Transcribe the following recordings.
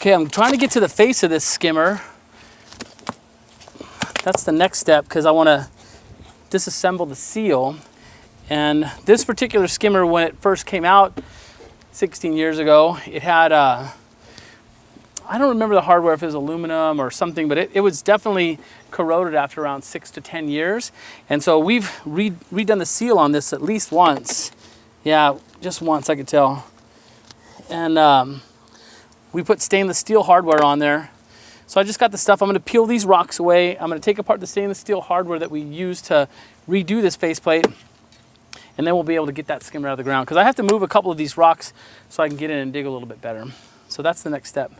Okay, I'm trying to get to the face of this skimmer. That's the next step because I want to disassemble the seal. And this particular skimmer, when it first came out 16 years ago, it had, I don't remember the hardware, if it was aluminum or something, but it was definitely corroded after around 6 to 10 years. And so we've redone the seal on this at least once. Yeah, just once, I could tell. And we put stainless steel hardware on there. So I just got the stuff. I'm going to peel these rocks away. I'm going to take apart the stainless steel hardware that we used to redo this faceplate. And then we'll be able to get that skimmer out of the ground. Because I have to move a couple of these rocks so I can get in and dig a little bit better. So that's the next step.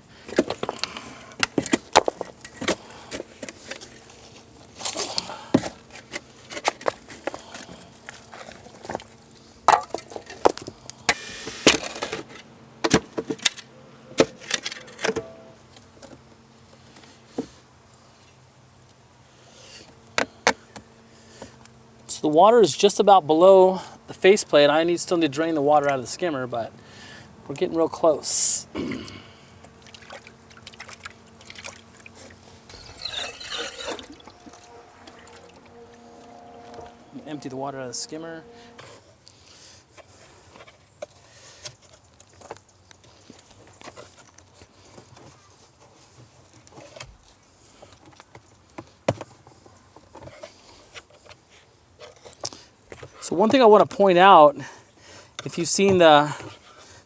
The water is just about below the faceplate. I still need to drain the water out of the skimmer, but we're getting real close. Empty the water out of the skimmer. So one thing I want to point out, if you've seen the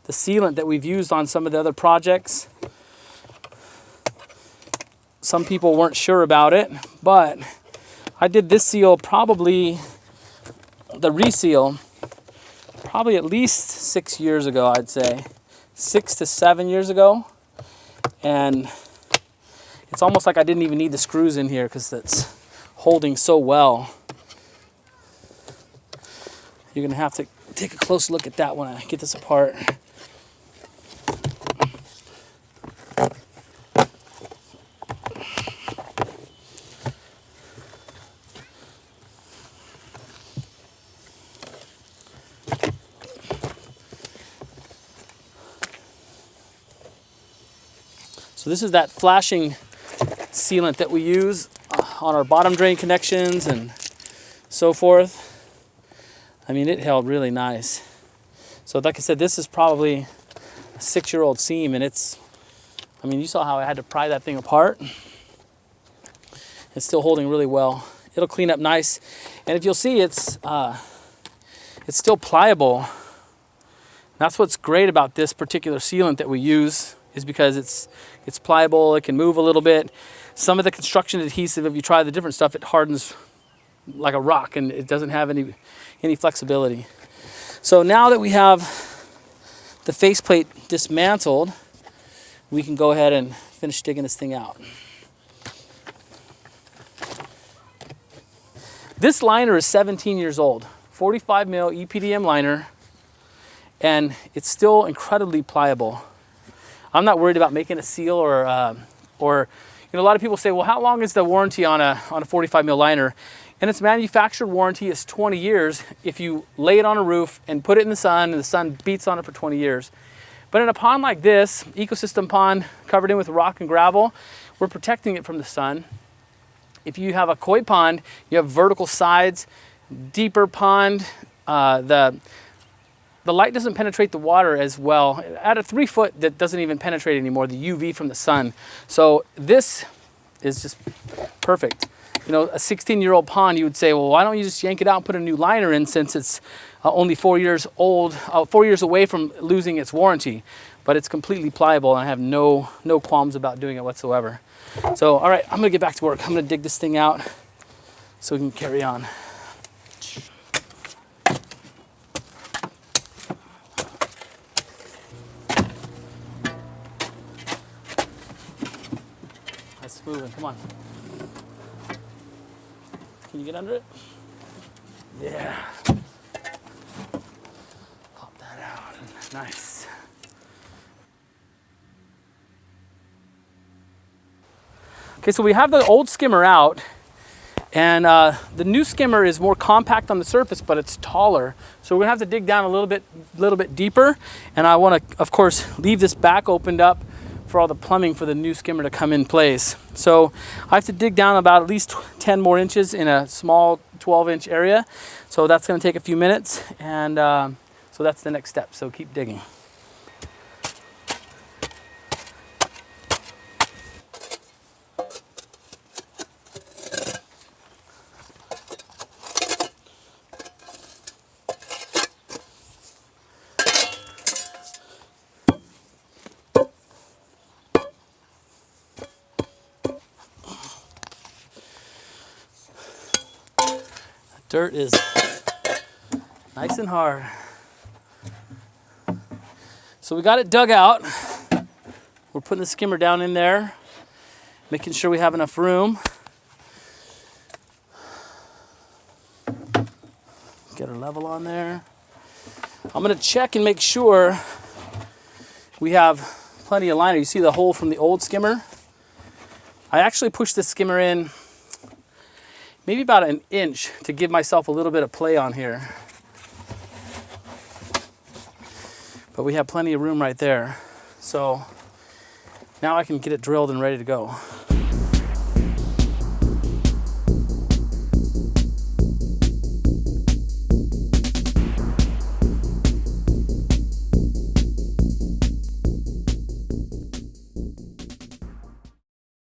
sealant that we've used on some of the other projects, some people weren't sure about it, but I did this seal probably, the reseal, probably at least 6 years ago, I'd say. 6 to 7 years ago. And it's almost like I didn't even need the screws in here because it's holding so well. You're going to have to take a close look at that when I get this apart. So this is that flashing sealant that we use on our bottom drain connections and so forth. I mean, it held really nice. So like I said, this is probably a 6-year-old seam, and I mean, you saw how I had to pry that thing apart. It's still holding really well. It'll clean up nice. And if you'll see, it's still pliable. That's what's great about this particular sealant that we use, is because it's pliable, it can move a little bit. Some of the construction adhesive, if you try the different stuff, it hardens like a rock and it doesn't have any flexibility. So now that we have the faceplate dismantled, we can go ahead and finish digging this thing out. This liner is 17 years old, 45 mil EPDM liner, and it's still incredibly pliable. I'm not worried about making a seal or you know, a lot of people say, well, how long is the warranty on a 45 mil liner? And its manufacturer warranty is 20 years if you lay it on a roof and put it in the sun and the sun beats on it for 20 years. But in a pond like this, ecosystem pond covered in with rock and gravel, we're protecting it from the sun. If you have a koi pond, you have vertical sides, deeper pond, the light doesn't penetrate the water as well. At a 3 foot, that doesn't even penetrate anymore, the UV from the sun. So this is just perfect. You know, a 16-year-old pond, you would say, well, why don't you just yank it out and put a new liner in, since it's only 4 years old, 4 years away from losing its warranty. But it's completely pliable, and I have no qualms about doing it whatsoever. So, all right, I'm gonna get back to work. I'm gonna dig this thing out so we can carry on. That's moving, come on. Can you get under it? Yeah. Pop that out. Nice. Okay, so we have the old skimmer out, and the new skimmer is more compact on the surface, but it's taller. So we're gonna have to dig down a little bit deeper, and I want to, of course, leave this back opened up for all the plumbing for the new skimmer to come in place. So I have to dig down about at least 10 more inches in a small 12-inch area. So that's going to take a few minutes, and so that's the next step. So keep digging. Dirt is nice and hard. So we got it dug out. We're putting the skimmer down in there, making sure we have enough room. Get our level on there. I'm gonna check and make sure we have plenty of liner. You see the hole from the old skimmer? I actually pushed the skimmer in maybe about an inch to give myself a little bit of play on here. But we have plenty of room right there. So now I can get it drilled and ready to go.